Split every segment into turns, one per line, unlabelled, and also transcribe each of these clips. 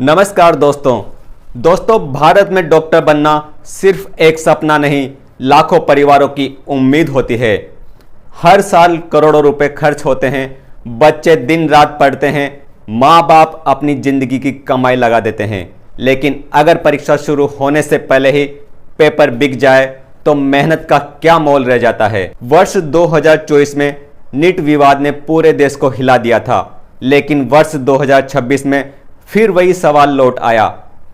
नमस्कार दोस्तों भारत में डॉक्टर बनना सिर्फ एक सपना नहीं, लाखों परिवारों की उम्मीद होती है। हर साल करोड़ों रुपए खर्च होते हैं, बच्चे दिन रात पढ़ते हैं, माँ बाप अपनी जिंदगी की कमाई लगा देते हैं, लेकिन अगर परीक्षा शुरू होने से पहले ही पेपर बिक जाए तो मेहनत का क्या मोल रह जाता है। वर्ष 2024 में नीट विवाद ने पूरे देश को हिला दिया था, लेकिन वर्ष 2026 में फिर वही सवाल लौट आया।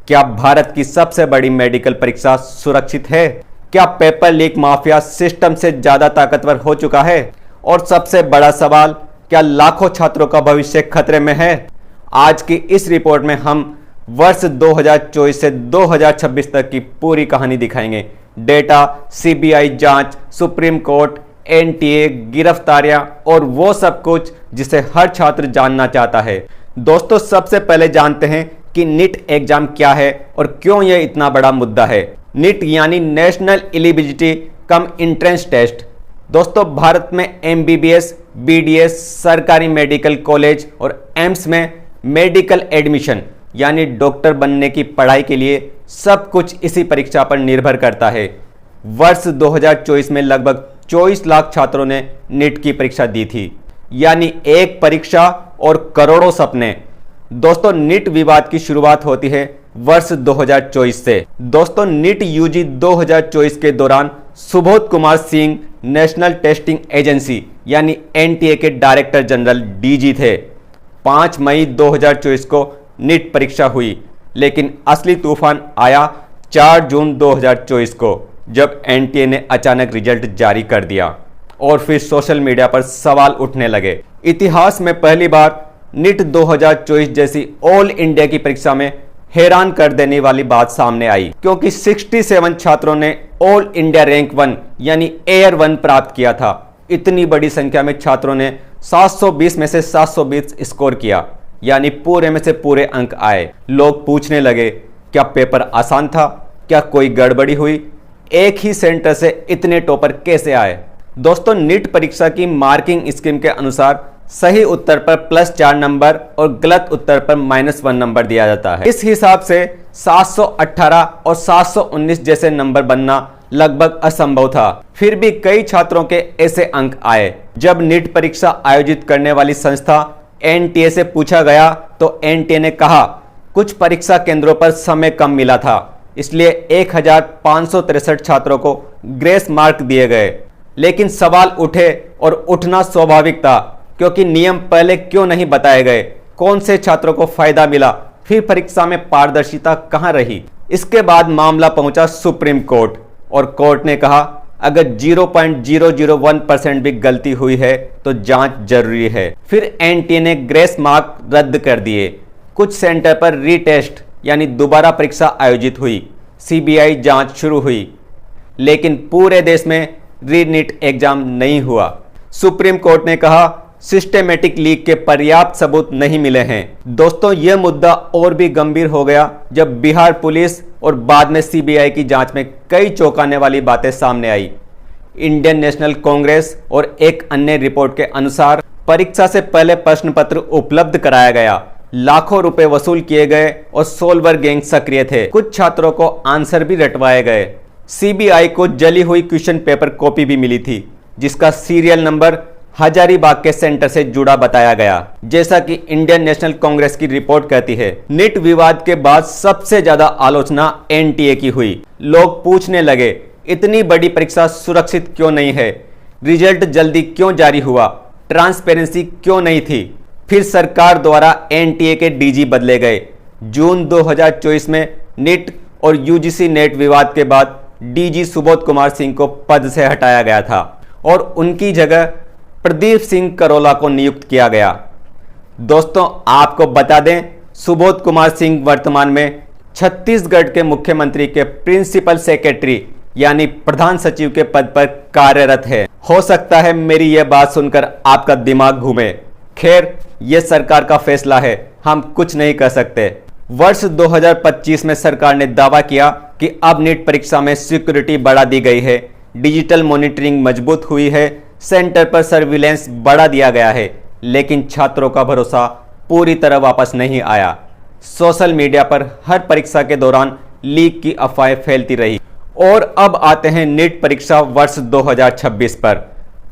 क्या भारत की सबसे बड़ी मेडिकल परीक्षा सुरक्षित है? क्या पेपर लीक माफिया सिस्टम से ज्यादा ताकतवर हो चुका है? और सबसे बड़ा सवाल, क्या लाखों छात्रों का भविष्य खतरे में है? आज की इस रिपोर्ट में हम वर्ष 2024 से 2026 तक की पूरी कहानी दिखाएंगे। डेटा, सीबीआई जांच, सुप्रीम कोर्ट, एनटीए, गिरफ्तारियां और वो सब कुछ जिसे हर छात्र जानना चाहता है। दोस्तों, सबसे पहले जानते हैं कि नीट एग्जाम क्या है और क्यों यह इतना बड़ा मुद्दा है। नीट यानी national eligibility cum entrance test. दोस्तों, भारत में एमबीबीएस, बीडीएस, सरकारी मेडिकल कॉलेज और एम्स में मेडिकल एडमिशन यानी डॉक्टर बनने की पढ़ाई के लिए सब कुछ इसी परीक्षा पर निर्भर करता है। वर्ष 2024 में लगभग 24 लाख छात्रों ने नीट की परीक्षा दी थी, यानी एक परीक्षा और करोड़ों सपने। दोस्तों, नीट विवाद की शुरुआत होती है वर्ष 2024 से। दोस्तों, नीट यूजी 2024 के दौरान Subodh Kumar Singh national testing agency यानी एनटीए के डायरेक्टर जनरल डीजी थे। 5 मई 2024 को नीट परीक्षा हुई, लेकिन असली तूफान आया 4 जून 2024 को, जब एनटीए ने अचानक रिजल्ट जारी कर दिया और फिर सोशल मीडिया पर सवाल उठने लगे। इतिहास में पहली बार नीट 2024 जैसी ऑल इंडिया की परीक्षा में हैरान कर देने वाली बात सामने आई, क्योंकि 67 छात्रों ने ऑल इंडिया रैंक 1 यानी एयर 1 प्राप्त किया था। इतनी बड़ी संख्या में छात्रों ने 720 में से 720 स्कोर किया, यानी पूरे में से पूरे अंक आए। लोग पूछने लगे, क्या पेपर आसान था? क्या कोई गड़बड़ी हुई? एक ही सेंटर से इतने टॉपर कैसे आए? दोस्तों, नीट परीक्षा की मार्किंग स्कीम के अनुसार सही उत्तर पर +4 नंबर और गलत उत्तर पर -1 नंबर दिया जाता है। इस हिसाब से 718 और 719 जैसे नंबर बनना लगभग असंभव था। फिर भी कई छात्रों के ऐसे अंक आए। जब नीट परीक्षा आयोजित करने वाली संस्था एनटीए से पूछा गया तो एनटीए ने कहा कुछ परीक्षा केंद्रों पर समय कम मिला था, इसलिए 1563 छात्रों को ग्रेस मार्क दिए गए। लेकिन सवाल उठे और उठना स्वाभाविक था, क्योंकि नियम पहले क्यों नहीं बताए गए? कौन से छात्रों को फायदा मिला? फिर परीक्षा में पारदर्शिता कहां रही? इसके बाद मामला पहुंचा सुप्रीम कोर्ट और कोर्ट ने कहा अगर 0.001% भी गलती हुई है तो जांच जरूरी है। फिर एनटीए ने ग्रेस मार्क रद्द कर दिए। कुछ सेंटर पर रीटेस्ट यानी दोबारा परीक्षा आयोजित हुई। सीबीआई जांच शुरू हुई, लेकिन पूरे देश में रीनीट एग्जाम नहीं हुआ। सुप्रीम कोर्ट ने कहा सिस्टेमेटिक लीक के पर्याप्त सबूत नहीं मिले हैं। दोस्तों, यह मुद्दा और भी गंभीर हो गया जब बिहार पुलिस और बाद में सीबीआई की जांच में कई चौंकाने वाली बातें सामने आई। इंडियन नेशनल कांग्रेस और एक अन्य रिपोर्ट के अनुसार परीक्षा से पहले प्रश्न पत्र उपलब्ध कराया गया, लाखों रुपए वसूल किए गए और सोल्वर गैंग सक्रिय थे। कुछ छात्रों को आंसर भी रटवाए गए। सीबीआई को जली हुई क्वेश्चन पेपर कॉपी भी मिली थी, जिसका सीरियल नंबर हजारीबाग के सेंटर से जुड़ा बताया गया, जैसा कि इंडियन नेशनल कांग्रेस की रिपोर्ट कहती है। नीट विवाद के बाद सबसे ज्यादा आलोचना एनटीए की हुई। लोग पूछने लगे, इतनी बड़ी परीक्षा सुरक्षित क्यों नहीं है? रिजल्ट जल्दी क्यों जारी हुआ? ट्रांसपेरेंसी क्यों नहीं थी? फिर सरकार द्वारा एनटीए के डीजी बदले गए। जून 2024 में नीट और यूजीसी नेट विवाद के बाद डीजी सुबोध कुमार सिंह को पद से हटाया गया था और उनकी जगह प्रदीप सिंह करोला को नियुक्त किया गया। दोस्तों, आपको बता दें, सुबोध कुमार सिंह वर्तमान में छत्तीसगढ़ के मुख्यमंत्री के प्रिंसिपल सेक्रेटरी यानी प्रधान सचिव के पद पर कार्यरत है। हो सकता है मेरी यह बात सुनकर आपका दिमाग घूमे। खैर, यह सरकार का फैसला है, हम कुछ नहीं कर सकते। वर्ष 2025 में सरकार ने दावा किया कि अब नीट परीक्षा में सिक्योरिटी बढ़ा दी गई है, डिजिटल मॉनिटरिंग मजबूत हुई है, सेंटर पर सर्विलेंस बढ़ा दिया गया है, लेकिन छात्रों का भरोसा पूरी तरह वापस नहीं आया। सोशल मीडिया पर हर परीक्षा के दौरान लीक की अफवाहें फैलती रही। और अब आते हैं नीट परीक्षा वर्ष 2026 पर।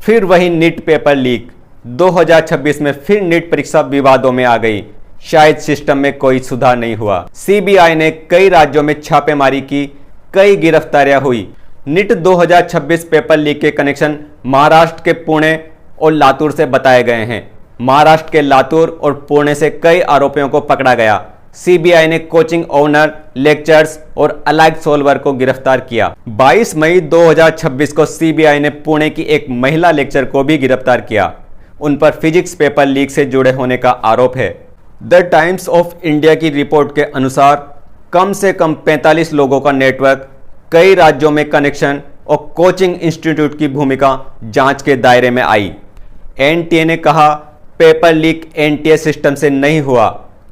फिर वही नीट पेपर लीक। 2026 में फिर नीट परीक्षा विवादों में आ गई। शायद सिस्टम में कोई सुधार नहीं हुआ। सीबीआई ने कई राज्यों में छापेमारी की, कई गिरफ्तारियां हुई। नीट 2026 पेपर लीक के कनेक्शन महाराष्ट्र के पुणे और लातूर से बताए गए हैं। महाराष्ट्र के लातूर और पुणे से कई आरोपियों को पकड़ा गया। सीबीआई ने कोचिंग ओनर, लेक्चरर्स और अलाइड सोल्वर को गिरफ्तार किया। 22 मई 2026 को सीबीआई ने पुणे की एक महिला लेक्चर को भी गिरफ्तार किया। उन पर फिजिक्स पेपर लीक से जुड़े होने का आरोप है। द टाइम्स ऑफ इंडिया की रिपोर्ट के अनुसार कम से कम 45 लोगों का नेटवर्क, कई राज्यों में कनेक्शन और कोचिंग इंस्टीट्यूट की भूमिका जांच के दायरे में आई। एनटीए ने कहा, पेपर लीक एनटीए सिस्टम से नहीं हुआ।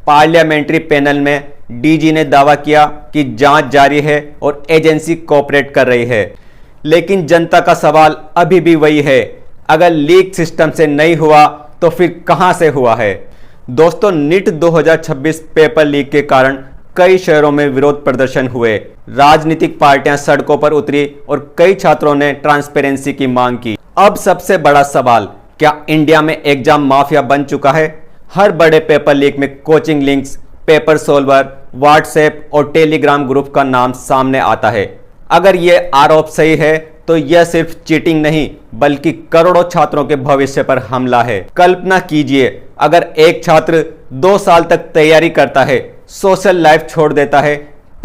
पार्लियामेंट्री पैनल में डीजी ने दावा किया कि जांच जारी है और एजेंसी कोऑपरेट कर रही है। लेकिन जनता का सवाल अभी भी वही है, अगर लीक सिस्टम से नहीं हुआ तो फिर कहां से हुआ है। दोस्तों, नीट 2026 पेपर लीक के कारण कई शहरों में विरोध प्रदर्शन हुए। राजनीतिक पार्टियां सड़कों पर उतरी और कई छात्रों ने ट्रांसपेरेंसी की मांग की। अब सबसे बड़ा सवाल, क्या इंडिया में एग्जाम माफिया बन चुका है? हर बड़े पेपर लीक में coaching links, paper solver, WhatsApp और टेलीग्राम ग्रुप का नाम सामने आता है। अगर यह आरोप सही है तो यह सिर्फ चीटिंग नहीं बल्कि करोड़ों छात्रों के भविष्य पर हमला है। कल्पना कीजिए, अगर एक छात्र 2 साल तक तैयारी करता है, सोशल लाइफ छोड़ देता है,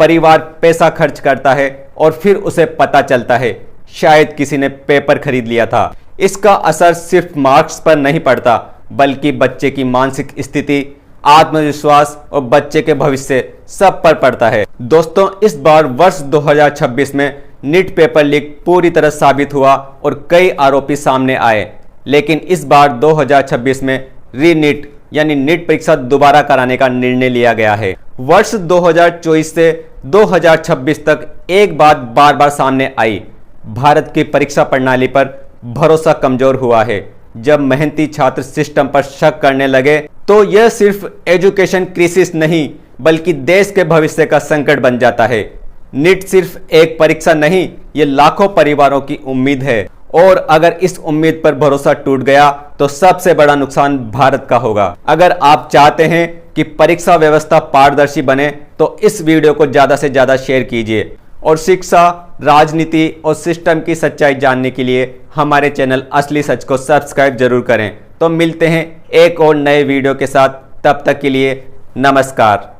परिवार पैसा खर्च करता है और फिर उसे पता चलता है शायद किसी ने पेपर खरीद लिया था। इसका असर सिर्फ मार्क्स पर नहीं पड़ता बल्कि बच्चे की मानसिक स्थिति, आत्मविश्वास और बच्चे के भविष्य सब पर पड़ता है। दोस्तों, इस बार वर्ष 2026 में नीट पेपर लीक पूरी तरह साबित हुआ और कई आरोपी सामने आए। लेकिन इस बार 2026 में रीनीट यानी नीट परीक्षा दोबारा कराने का निर्णय लिया गया है। वर्ष 2024 से 2026 तक एक बात बार बार सामने आई, भारत की परीक्षा प्रणाली पर भरोसा कमजोर हुआ है। जब मेहनती छात्र सिस्टम पर शक करने लगे तो यह सिर्फ एजुकेशन क्राइसिस नहीं बल्कि देश के भविष्य का संकट बन जाता है। नीट सिर्फ एक परीक्षा नहीं, ये लाखों परिवारों की उम्मीद है और अगर इस उम्मीद पर भरोसा टूट गया तो सबसे बड़ा नुकसान भारत का होगा। अगर आप चाहते हैं कि परीक्षा व्यवस्था पारदर्शी बने तो इस वीडियो को ज्यादा से ज्यादा शेयर कीजिए और शिक्षा, राजनीति और सिस्टम की सच्चाई जानने के लिए हमारे चैनल असली सच को सब्सक्राइब जरूर करें। तो मिलते हैं एक और नए वीडियो के साथ, तब तक के लिए नमस्कार।